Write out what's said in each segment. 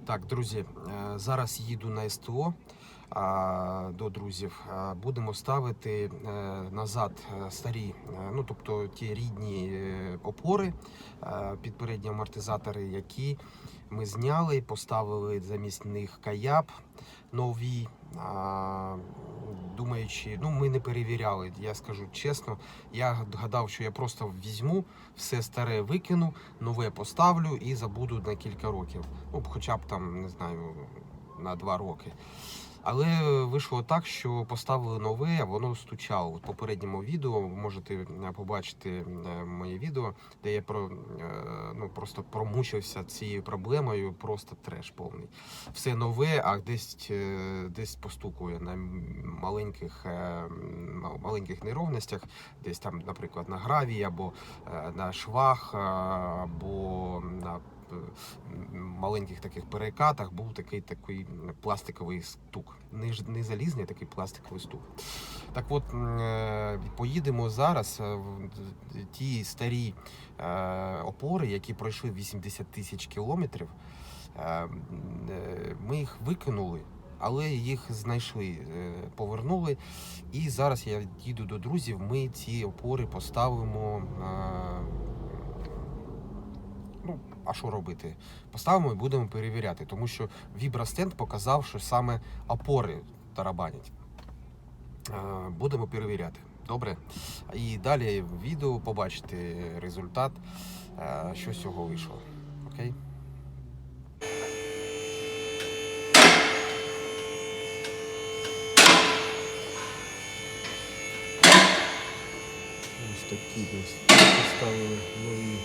Так, друзі, зараз їду на СТО до друзів. Будемо ставити назад старі, ну тобто ті рідні опори під передні амортизатори, які ми зняли, поставили замість них каяб нові. Думаючи, ну ми не перевіряли, я скажу чесно, я гадав, що я просто візьму, все старе викину, нове поставлю і забуду на кілька років. Ну, хоча б там, не знаю, на 2 роки. Але вийшло так, що поставили нове, а воно стучало. В попередньому відео ви можете побачити моє відео, де я просто промучився цією проблемою, просто треш повний. Все нове, а десь постукує на маленьких неровностях, десь там, наприклад, на гравії, або на швах, або на маленьких таких перекатах був такий пластиковий стук. Не залізний, такий пластиковий стук. Так от, поїдемо зараз в ті старі опори, які пройшли 80 тисяч кілометрів. Ми їх викинули, але їх знайшли, повернули. І зараз я їду до друзів, ми ці опори поставимо. А що робити? Поставимо і будемо перевіряти, тому що вібростенд показав, що саме опори тарабанять. Будемо перевіряти. Добре? І далі в відео побачите результат, що з цього вийшло. Окей? Ось такі поставили нові.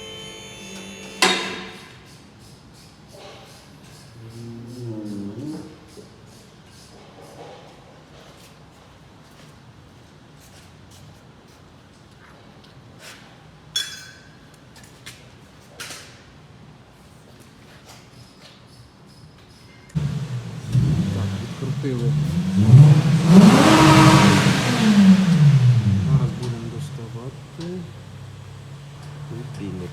Відкрутили. Зараз будемо доставати вітрильник.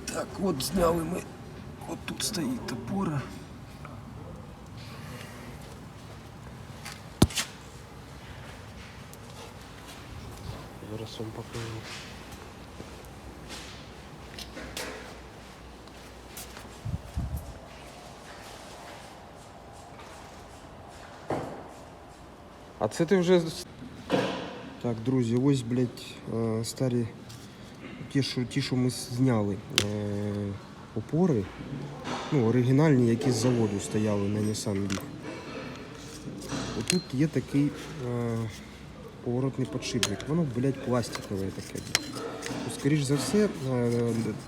Так, от зняли ми. От тут стоїть опора. Зараз вам покажу. А це ти вже... Так, друзі, ось, блядь, старі, ті, що ми зняли, опори, ну, оригінальні, які з заводу стояли на Nissan Leaf. Отут є такий поворотний підшипник, воно, блядь, пластикове таке. Скоріш за все,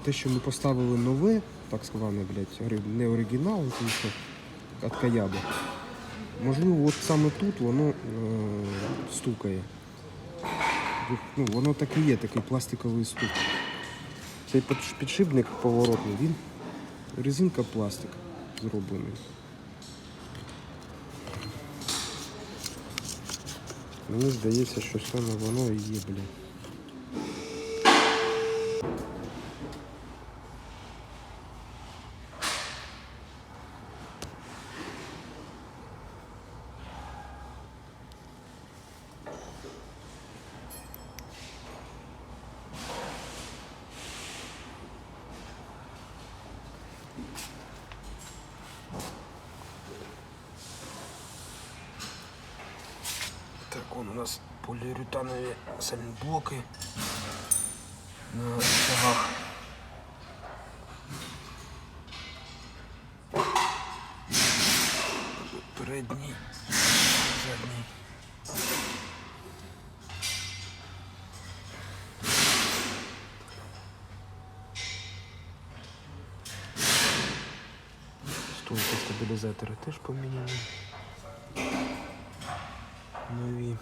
те, що ми поставили нове, так зване, блядь, не оригінал, звісно, від каяба. Можливо, от саме тут воно стукає. Ну, воно так і є, такий пластиковий стук. Цей підшипник поворотний, він резинка пластик зроблений. Мені здається, що саме воно і є, блядь. Так, у нас поліуретанові сальноблоки на шагах. Передній, задній. Стойки стабілізатора теж поміняні. Нові.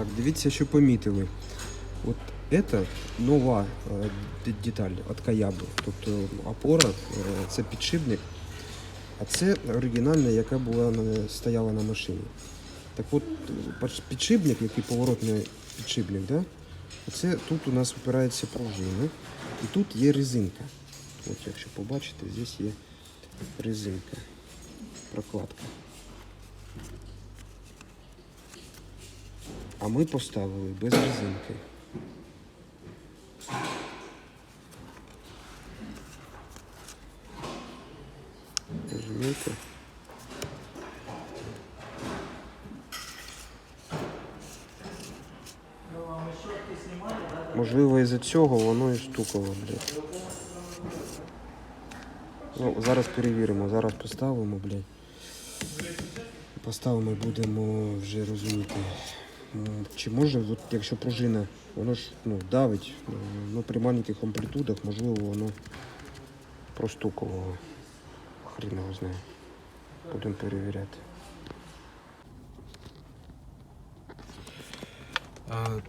Так, дивіться, що помітили. От це нова деталь від Каяби. Тобто опора, це підшипник, а це оригінальна, яка стояла на машині. Так от, підшипник, який поворотний підшипник, да? Оце тут у нас опирається пружина і тут є резинка. От, якщо побачите, здесь є резинка, прокладка. А ми поставили без резинки. Розумієте? Можливо, із-за цього воно і стукало, блядь. Ну, зараз перевіримо, зараз поставимо, блядь. Поставимо, будемо вже розуміти. Чи може, от, якщо пружина, воно ж давить, при маленьких амплітудах, можливо, воно простукало. Хрін його знає. Будемо перевіряти.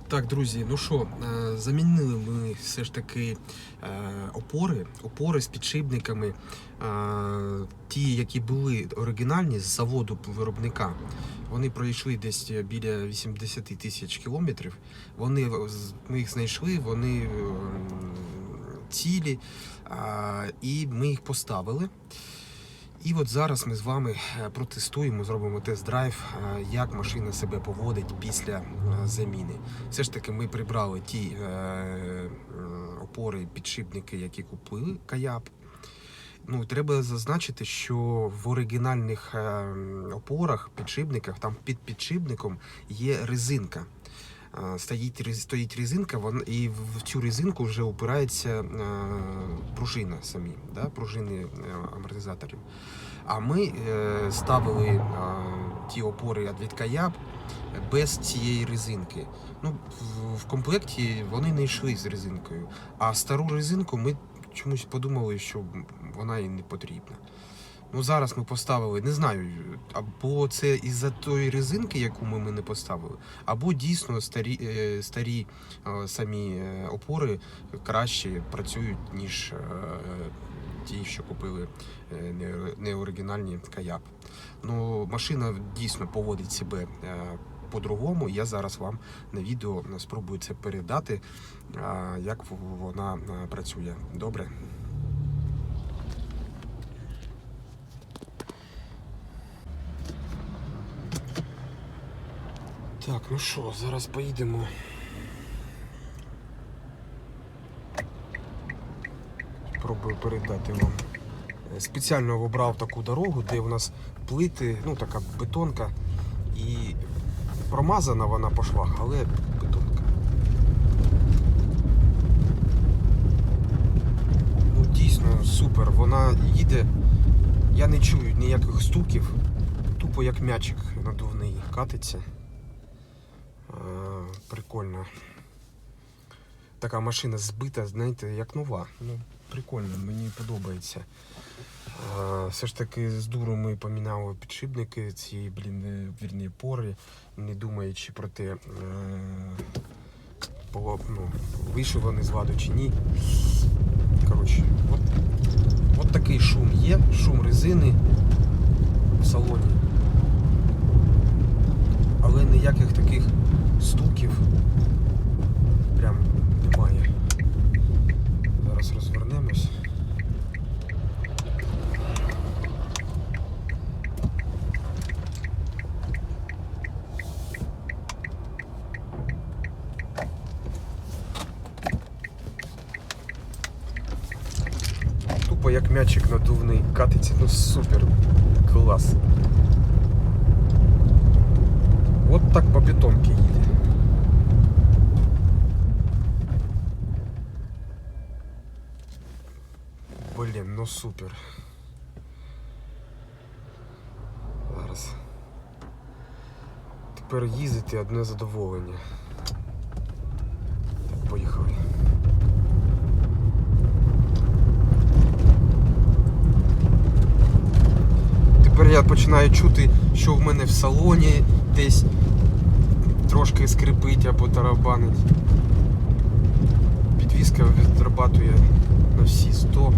Так, друзі, ну що, замінили ми все ж таки опори з підшипниками. Ті, які були оригінальні з заводу виробника, вони пройшли десь біля 80 тисяч кілометрів. Ми їх знайшли, вони цілі, і ми їх поставили. І от зараз ми з вами протестуємо, зробимо тест-драйв, як машина себе поводить після заміни. Все ж таки ми прибрали ті опори, підшипники, які купили Каяп. Ну, треба зазначити, що в оригінальних опорах, підшипниках, там під підшипником є резинка. Стоїть резинка, і в цю резинку вже упирається пружина самі, да, пружини амортизаторів. А ми ставили ті опори від Каяп без цієї резинки. Ну, в комплекті вони не йшли з резинкою, а стару резинку ми чомусь подумали, що вона їй не потрібна. Ну, зараз ми поставили, не знаю, або це із-за тої резинки, яку ми не поставили, або дійсно старі самі опори краще працюють, ніж ті, що купили неоригінальні Каяп. Ну, машина дійсно поводить себе по-другому. Я зараз вам на відео спробую це передати, як вона працює. Добре? Так, ну що, зараз поїдемо. Спробую передати вам. Спеціально обрав таку дорогу, де у нас плити, ну така бетонка. І промазана вона по швах, але бетонка. Ну дійсно супер, вона їде, я не чую ніяких стуків, тупо як м'ячик надувний катиться. Прикольно. Така машина збита, знаєте, як нова. Ну, прикольно, мені подобається. Все ж таки з дуру ми поміняли підшипники, ці, вірні опори, не думаючи про те, вийшов вони з ладу чи ні. Коротше, от такий шум є, шум резини в салоні. Але ніяких таких стуків прям немає. Зараз розвернемось. Тупо як м'ячик надувний катиться, ну супер, клас. От так по бетонке їде. Блін, ну супер. Зараз. Тепер їздити одне задоволення. Так, поїхали. Тепер я починаю чути, що в мене в салоні десь трошки скрипить або тарабанить. Підвізка відрабатує на всі 100.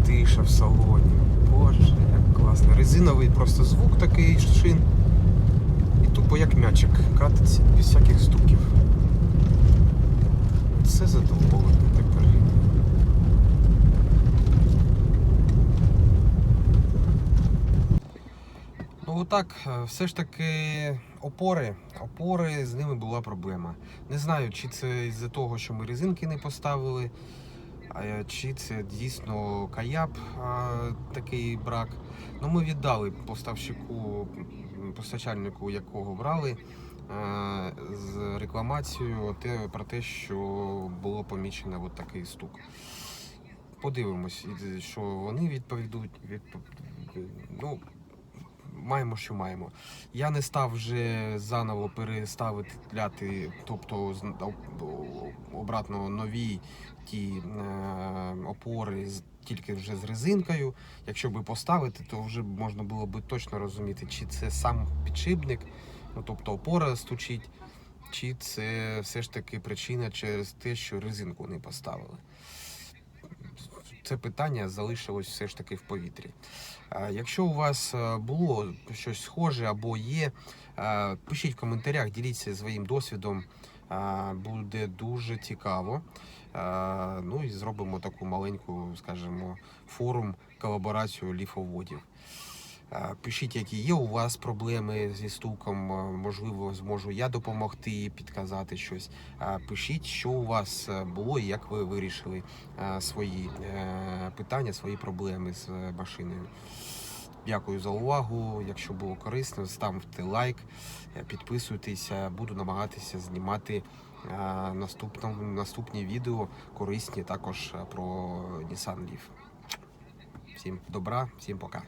Тиша в салоні. Боже, як класно. Резиновий просто звук такий шин. І тупо як м'ячик катиться без всяких стуків. Це задоволення тепер. Ну отак, все ж таки опори, з ними була проблема. Не знаю, чи це із-за того, що ми резинки не поставили, чи це дійсно каяп такий брак. Ну ми віддали постачальнику, якого брали, з рекламацією про те, що було помічено от такий стук. Подивимось, що вони відповідуть. Ну, маємо, що маємо. Я не став вже заново переставити, тобто обратно нові ті опори, тільки вже з резинкою. Якщо би поставити, то вже можна було би точно розуміти, чи це сам підшипник, ну, тобто опора стучить, чи це все ж таки причина через те, що резинку не поставили. Це питання залишилось все ж таки в повітрі. Якщо у вас було щось схоже або є, пишіть в коментарях, діліться своїм досвідом, буде дуже цікаво. Ну і зробимо таку маленьку, скажімо, форум, колаборацію ліфоводів. Пишіть, які є у вас проблеми зі стуком, можливо, зможу я допомогти, підказати щось. Пишіть, що у вас було і як ви вирішили свої питання, свої проблеми з машиною. Дякую за увагу. Якщо було корисно, ставте лайк, підписуйтеся, буду намагатися знімати наступні відео, корисні також про Nissan Leaf. Всім добра, всім пока.